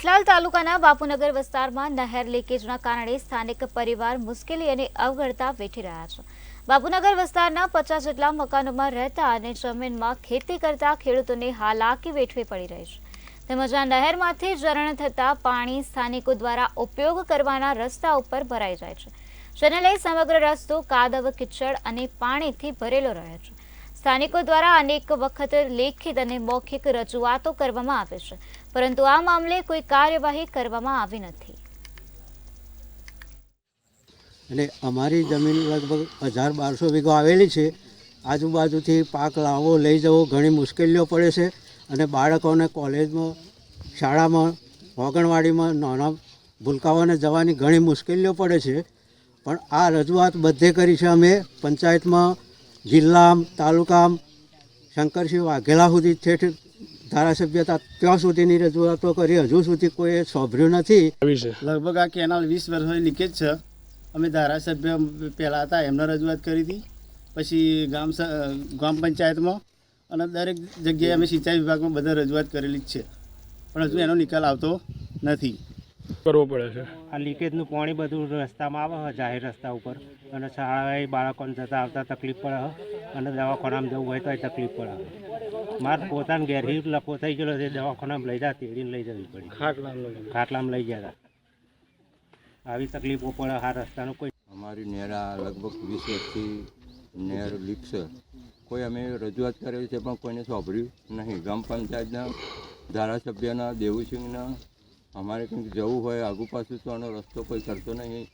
કઠલાલ તાલુકાના બાપુનગર વિસ્તારમાં નહેર લીકેજના કારણે સ્થાનિક પરિવાર મુશ્કેલી અને અવગડતા વેઠી રહ્યા છે। બાપુનગર વિસ્તારના 50 જેટલા મકાનોમાં રહેતા અને જમીનમાં ખેતી કરતા ખેડૂતોને હાલાકી વેઠવી પડી રહી છે। તેમજ આ નહેરમાંથી ઝરણ થતા પાણી સ્થાનિકો દ્વારા ઉપયોગ કરવાના રસ્તા ઉપર ભરાઈ જાય છે, જેને લઈ સમગ્ર રસ્તો કાદવ કિચડ અને પાણીથી ભરેલો રહે છે। સ્થાનિકો દ્વારા અનેક વખત લેખિત અને મૌખિક રજૂઆતો કરવામાં આવે છે, પરંતુ આ મામલે કોઈ કાર્યવાહી કરવામાં આવી નથી। અને અમારી જમીન લગભગ 1000-1200 વીઘો આવેલી છે। આજુબાજુથી પાક લાવવો લઈ જવો ઘણી મુશ્કેલીઓ પડે છે અને બાળકોને કોલેજમાં, શાળામાં, આંગણવાડીમાં નાના ભૂલકાઓને જવાની ઘણી મુશ્કેલીઓ પડે છે। પણ આ રજૂઆત બધે કરી છે અમે પંચાયતમાં, જિલ્લામાં, તાલુકામાં, શંકરસિંહ વાઘેલા સુધી ઠેઠ ધારાસભ્ય હતા ત્યાં સુધીની રજૂઆતો કરી, હજુ સુધી કોઈ સાંભળ્યું નથી। લગભગ આ કેનાલ 20 વર્ષથી લીકેજ છે। અમે ધારાસભ્ય પહેલાં હતા એમને રજૂઆત કરી હતી, પછી ગ્રામ પંચાયતમાં અને દરેક જગ્યાએ અમે સિંચાઈ વિભાગમાં બધા રજૂઆત કરેલી જ છે, પણ હજુ એનો નિકાલ આવતો નથી। કરવો પડે છે આ લીકેજનું પાણી બધું રસ્તામાં આવે જાહેર રસ્તા ઉપર, અને શાળાએ બાળકોને જતા આવતા તકલીફ પડે અને દવાખાનામાં જવું હોય તો તકલીફ પડે। મારે પોતાને ઘેરથી લખો થઈ ગયેલો છે, દવાખાનામાં લઈ જા તેડીને લઈ જવી પડી, ખાટલામાં લઈ ગયા। આવી તકલીફો પડે આ રસ્તાનો કોઈ। અમારી નહેર લગભગ 20 વર્ષથી નહેર લીક છે। કોઈ અમે રજૂઆત કરેલી છે પણ કોઈને સાંભળ્યું નહીં। ગ્રામ પંચાયતના ધારાસભ્યના, દેવુસિંહના અમારે કંઈક જવું હોય આગુ પાછું તો આનો રસ્તો કોઈ કરતો નહીં।